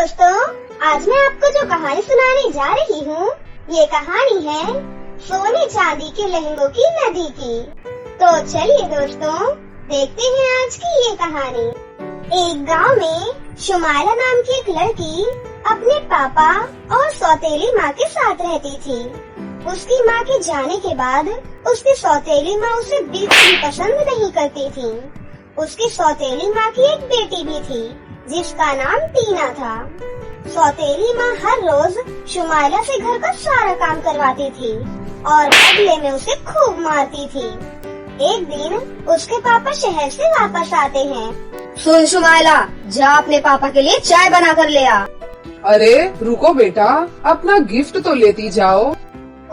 दोस्तों, आज मैं आपको जो कहानी सुनाने जा रही हूँ, ये कहानी है सोने चांदी के लहंगों की नदी की। तो चलिए दोस्तों, देखते हैं आज की ये कहानी। एक गांव में शुमाइला नाम की एक लड़की अपने पापा और सौतेली माँ के साथ रहती थी। उसकी माँ के जाने के बाद उसकी सौतेली माँ उसे बिल्कुल भी पसंद नहीं करती थी। उसकी सौतेली माँ की एक बेटी भी थी जिसका नाम टीना था। सौतेली माँ हर रोज शुमाइला से घर का सारा काम करवाती थी और बदले में उसे खूब मारती थी। एक दिन उसके पापा शहर से वापस आते हैं। सुन शुमाइला, जा अपने पापा के लिए चाय बना कर ले आ। अरे रुको बेटा, अपना गिफ्ट तो लेती जाओ।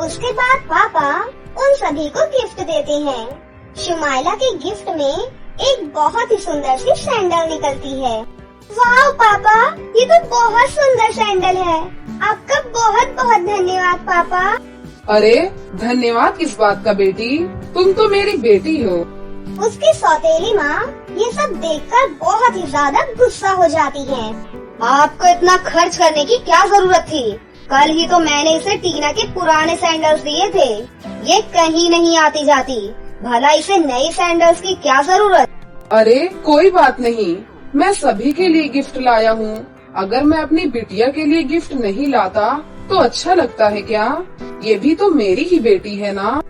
उसके बाद पापा उन सभी को गिफ्ट देते हैं। शुमाइला के गिफ्ट में एक बहुत ही सुंदर सी सैंडल निकलती है। वाह पापा, ये तो बहुत सुंदर सैंडल है। आपका बहुत बहुत धन्यवाद पापा। अरे धन्यवाद किस बात का बेटी, तुम तो मेरी बेटी हो। उसकी सौतेली माँ ये सब देखकर बहुत ही ज्यादा गुस्सा हो जाती है। आपको इतना खर्च करने की क्या जरूरत थी? कल ही तो मैंने इसे टीना के पुराने सैंडल्स दिए थे। ये कहीं नहीं आती जाती, भला इसे नई सैंडल्स की क्या जरूरत? अरे कोई बात नहीं, मैं सभी के लिए गिफ्ट लाया हूँ। अगर मैं अपनी बिटिया के लिए गिफ्ट नहीं लाता तो अच्छा लगता है क्या? ये भी तो मेरी ही बेटी है ना।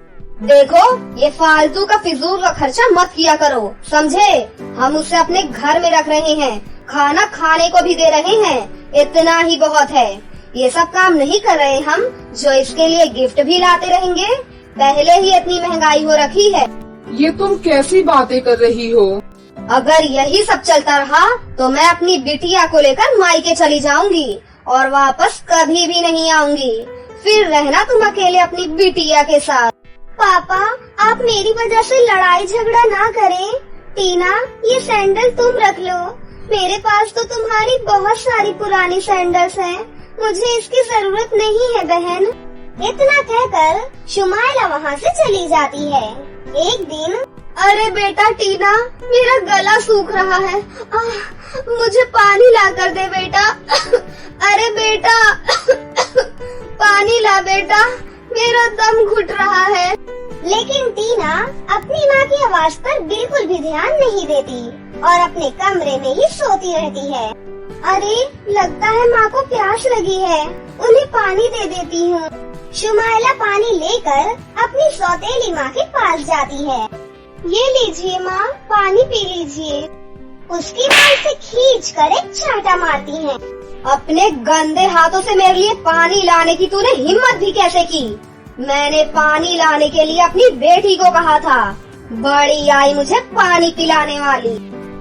देखो, ये फालतू का फिजूल का खर्चा मत किया करो, समझे? हम उसे अपने घर में रख रहे हैं, खाना खाने को भी दे रहे हैं, इतना ही बहुत है। ये सब काम नहीं कर रहे हम जो इसके लिए गिफ्ट भी लाते रहेंगे। पहले ही इतनी महंगाई हो रखी है। ये तुम कैसी बातें कर रही हो? अगर यही सब चलता रहा तो मैं अपनी बिटिया को लेकर मायके चली जाऊंगी और वापस कभी भी नहीं आऊंगी। फिर रहना तुम अकेले अपनी बिटिया के साथ। पापा, आप मेरी वजह से लड़ाई झगड़ा ना करें। टीना, ये सैंडल तुम रख लो। मेरे पास तो तुम्हारी बहुत सारी पुरानी सैंडल्स हैं। मुझे इसकी जरूरत नहीं है बहन। इतना कहकर शुमाइला वहाँ से चली जाती है। एक दिन, अरे बेटा टीना, मेरा गला सूख रहा है, मुझे पानी ला कर दे बेटा। अरे बेटा, पानी ला बेटा, मेरा दम घुट रहा है। लेकिन टीना अपनी माँ की आवाज पर बिल्कुल भी ध्यान नहीं देती और अपने कमरे में ही सोती रहती है। अरे लगता है माँ को प्यास लगी है, उन्हें पानी दे देती हूँ। शुमाइला पानी लेकर अपनी सौतेली माँ के पास जाती है। ये लीजिए माँ, पानी पी लीजिए। उसकी माँ उसे खींच कर एक चाटा मारती है। अपने गंदे हाथों से मेरे लिए पानी लाने की तूने हिम्मत भी कैसे की? मैंने पानी लाने के लिए अपनी बेटी को कहा था, बड़ी आई मुझे पानी पिलाने वाली।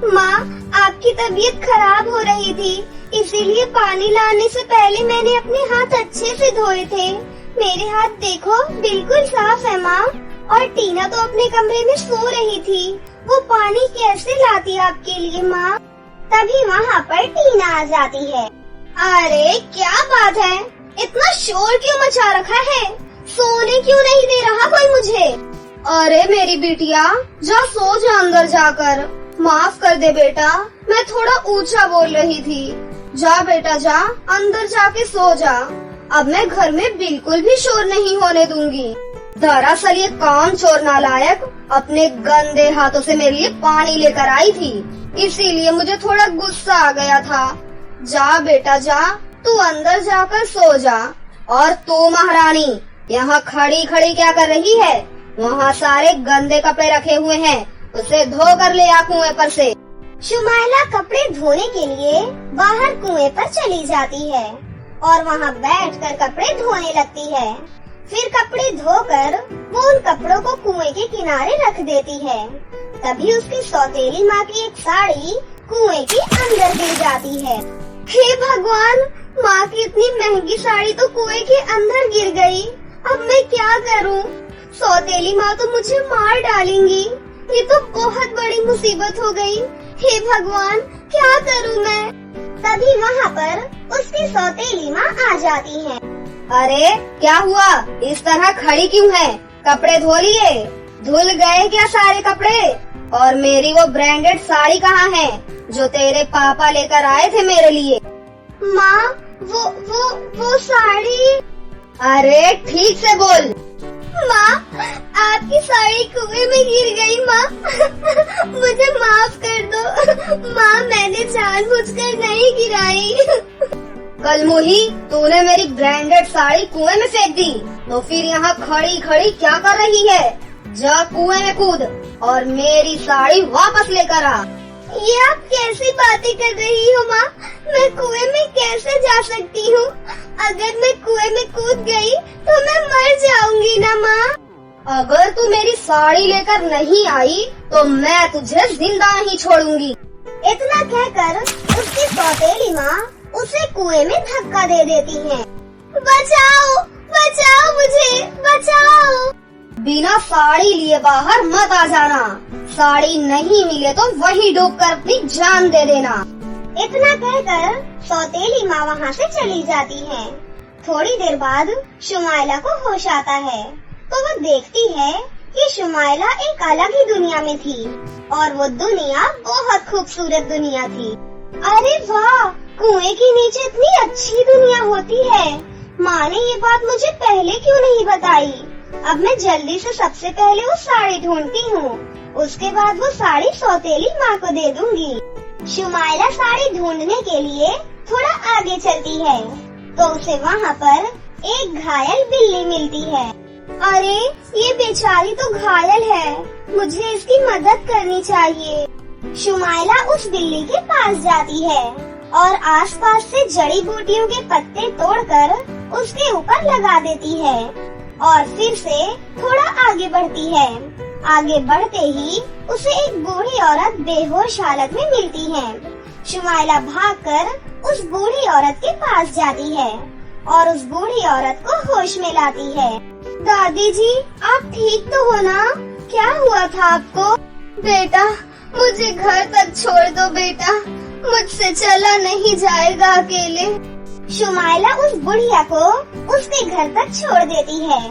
माँ, आपकी तबीयत खराब हो रही थी, इसीलिए पानी लाने से पहले मैंने अपने हाथ अच्छे से धोए थे। मेरे हाथ देखो, बिल्कुल साफ है माँ। और टीना तो अपने कमरे में सो रही थी, वो पानी कैसे लाती आपके लिए माँ? तभी वहाँ पर टीना आ जाती है। अरे क्या बात है, इतना शोर क्यों मचा रखा है? सोने क्यों नहीं दे रहा कोई मुझे? अरे मेरी बिटिया, जा सो जा अंदर जाकर। माफ कर दे बेटा, मैं थोड़ा ऊंचा बोल रही थी। जा बेटा जा, अंदर जाके सो जा। अब मैं घर में बिल्कुल भी शोर नहीं होने दूंगी। दरअसल ये काम चोर नालायक अपने गंदे हाथों से मेरे लिए पानी लेकर आई थी, इसीलिए मुझे थोड़ा गुस्सा आ गया था। जा बेटा जा, तू अंदर जाकर सो जा। और तू महारानी, यहाँ खड़ी खड़ी क्या कर रही है? वहाँ सारे गंदे कपड़े रखे हुए हैं, उसे धो कर ले आ कुएं पर से। शुमाइला कपड़े धोने के लिए बाहर कुएं पर चली जाती है और वहाँ बैठकर कपड़े धोने लगती है। फिर कपड़े धोकर वो उन कपड़ों को कुएं के किनारे रख देती है। तभी उसकी सौतेली माँ की एक साड़ी कुएं के अंदर गिर जाती है। हे भगवान, माँ की इतनी महंगी साड़ी तो कुएं के अंदर गिर गई। अब मैं क्या करूँ? सौतेली माँ तो मुझे मार डालेंगी। ये तो बहुत बड़ी मुसीबत हो गई। हे भगवान, क्या करूँ मैं? तभी वहाँ पर उसकी सौतेली माँ आ जाती है। अरे क्या हुआ, इस तरह खड़ी क्यों है? कपड़े धो लिए? धुल गए क्या सारे कपड़े? और मेरी वो ब्रांडेड साड़ी कहाँ है जो तेरे पापा लेकर आए थे मेरे लिए? माँ वो साड़ी। अरे ठीक से बोल। माँ आपकी साड़ी कुएं में गिर गई माँ। मुझे माफ कर दो माँ, मैंने जानबूझकर नहीं गिराई। कलमुही, तूने मेरी ब्रांडेड साड़ी कुएं में फेंक दी, तो फिर यहाँ खड़ी खड़ी क्या कर रही है? जा कुएं में कूद और मेरी साड़ी वापस लेकर आ। ये आप कैसी बातें कर रही हो माँ? मैं कुएं में कैसे जा सकती हूँ? अगर मैं कुएं में कूद गई तो मैं मर जाऊंगी ना माँ। अगर तू मेरी साड़ी लेकर नहीं आई तो मैं तुझे जिंदा नहीं छोड़ूंगी। इतना कहकर उसकी सौतेली माँ उसे कुएं में धक्का दे देती है। बचाओ बचाओ, मुझे बचाओ। बिना साड़ी लिए बाहर मत आ जाना। साड़ी नहीं मिले तो वहीं डूबकर अपनी जान दे देना। इतना कहकर सौतेली माँ वहाँ से चली जाती है। थोड़ी देर बाद शुमाइला को होश आता है तो वो देखती है कि शुमाइला एक अलग ही दुनिया में थी और वो दुनिया बहुत खूबसूरत दुनिया थी। अरे वाह, कुएं के नीचे इतनी अच्छी दुनिया होती है। माँ ने ये बात मुझे पहले क्यों नहीं बताई? अब मैं जल्दी से सबसे पहले वो साड़ी ढूंढती हूँ, उसके बाद वो साड़ी सौतेली माँ को दे दूंगी। शुमाइला साड़ी ढूंढने के लिए थोड़ा आगे चलती है तो उसे वहाँ पर एक घायल बिल्ली मिलती है। अरे ये बेचारी तो घायल है, मुझे इसकी मदद करनी चाहिए। शुमाइला उस बिल्ली के पास जाती है और आसपास से जड़ी बूटियों के पत्ते तोड़कर उसके ऊपर लगा देती है और फिर से थोड़ा आगे बढ़ती है। आगे बढ़ते ही उसे एक बूढ़ी औरत बेहोश हालत में मिलती है। शुमाइला भागकर उस बूढ़ी औरत के पास जाती है और उस बूढ़ी औरत को होश में लाती है। दादी जी, आप ठीक तो हो ना? क्या हुआ था आपको? बेटा, मुझे घर तक छोड़ दो बेटा, मुझसे चला नहीं जाएगा अकेले। शुमाइला उस बुढ़िया को उसके घर तक छोड़ देती है,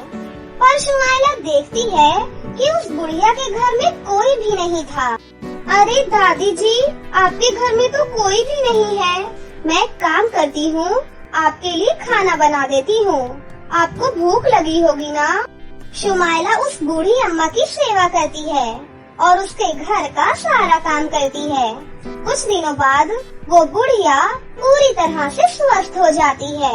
पर शुमाइला देखती है कि उस बुढ़िया के घर में कोई भी नहीं था। अरे दादी जी, आपके घर में तो कोई भी नहीं है। मैं काम करती हूँ, आपके लिए खाना बना देती हूँ, आपको भूख लगी होगी ना? शुमाइला उस बूढ़ी अम्मा की सेवा करती है और उसके घर का सारा काम करती है। कुछ दिनों बाद वो बुढ़िया पूरी तरह से स्वस्थ हो जाती है।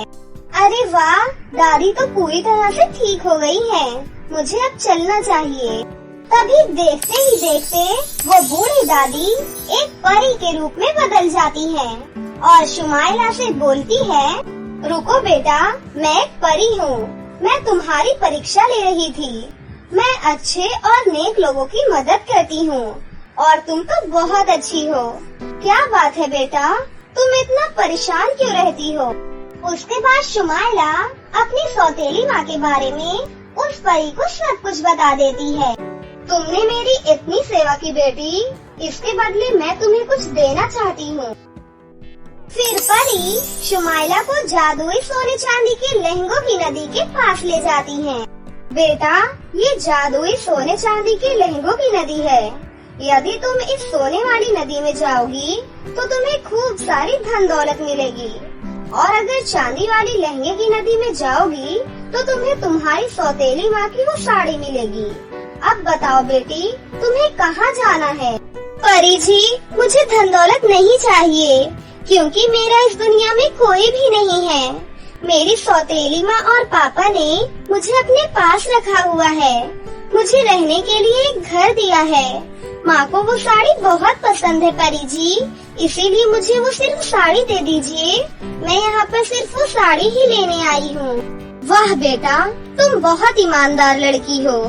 अरे वाह, दादी तो पूरी तरह से ठीक हो गई है, मुझे अब चलना चाहिए। तभी देखते ही देखते वो बूढ़ी दादी एक परी के रूप में बदल जाती है और शुमाइला से बोलती है, रुको बेटा, मैं एक परी हूँ, मैं तुम्हारी परीक्षा ले रही थी। मैं अच्छे और नेक लोगों की मदद करती हूँ और तुम तो बहुत अच्छी हो। क्या बात है बेटा, तुम इतना परेशान क्यों रहती हो? उसके बाद शुमाइला अपनी सौतेली माँ के बारे में उस परी को सब कुछ बता देती है। तुमने मेरी इतनी सेवा की बेटी, इसके बदले मैं तुम्हें कुछ देना चाहती हूँ। फिर परी शुमाइला को जादुई सोने चांदी के लहंगों की नदी के पास ले जाती है। बेटा, ये जादुई सोने चांदी के लहंगों की नदी है। यदि तुम इस सोने वाली नदी में जाओगी तो तुम्हें खूब सारी धन दौलत मिलेगी, और अगर चांदी वाली लहंगे की नदी में जाओगी तो तुम्हें तुम्हारी सौतेली माँ की वो साड़ी मिलेगी। अब बताओ बेटी, तुम्हें कहाँ जाना है? परी जी, मुझे धन दौलत नहीं चाहिए, क्योंकि मेरा इस दुनिया में कोई भी नहीं है। मेरी सौतेली माँ और पापा ने मुझे अपने पास रखा हुआ है, मुझे रहने के लिए एक घर दिया है। माँ को वो साड़ी बहुत पसंद है परी जी, इसीलिए मुझे वो सिर्फ साड़ी दे दीजिए। मैं यहाँ पर सिर्फ वो साड़ी ही लेने आई हूँ। वाह बेटा, तुम बहुत ईमानदार लड़की हो।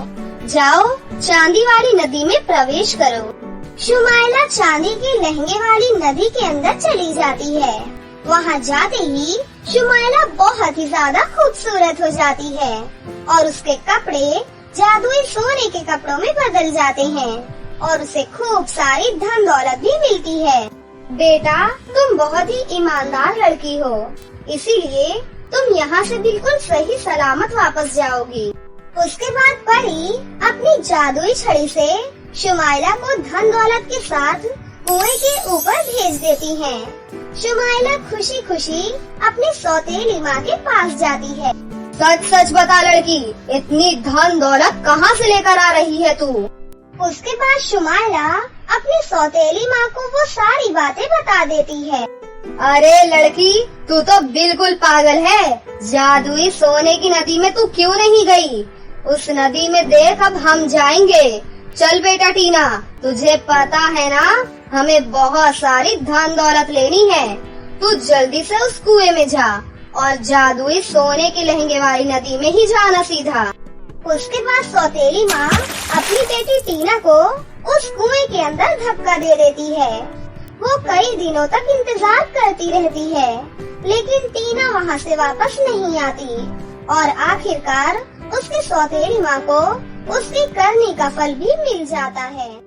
जाओ, चांदी वाली नदी में प्रवेश करो। शुमाइला चांदी के लहंगे वाली नदी के अंदर चली जाती है। वहाँ जाते ही शुमाइला बहुत ही ज्यादा खूबसूरत हो जाती है और उसके कपड़े जादुई सोने के कपड़ों में बदल जाते हैं और उसे खूब सारी धन दौलत भी मिलती है। बेटा, तुम बहुत ही ईमानदार लड़की हो, इसीलिए तुम यहाँ से बिल्कुल सही सलामत वापस जाओगी। उसके बाद परी अपनी जादुई छड़ी से शुमाइला को धन दौलत के साथ कुएं के ऊपर भेज देती हैं। शुमाइला खुशी खुशी अपनी सौतेली माँ के पास जाती है। सच सच बता लड़की, इतनी धन दौलत कहाँ से लेकर आ रही है तू? उसके बाद शुमाइला अपनी सौतेली माँ को वो सारी बातें बता देती है। अरे लड़की, तू तो बिल्कुल पागल है। जादुई सोने की नदी में तू क्यों नहीं गई? उस नदी में देख, अब हम जाएंगे। चल बेटा टीना, तुझे पता है ना, हमें बहुत सारी धन दौलत लेनी है। तू जल्दी से उस कुएं में जा और जादुई सोने के लहंगे वाली नदी में ही जाना सीधा। उसके बाद सौतेली माँ अपनी बेटी टीना को उस कुएं के अंदर धक्का दे देती है। वो कई दिनों तक इंतजार करती रहती है, लेकिन टीना वहाँ से वापस नहीं आती और आखिरकार उसकी सौतेली माँ को उसकी करनी का फल भी मिल जाता है।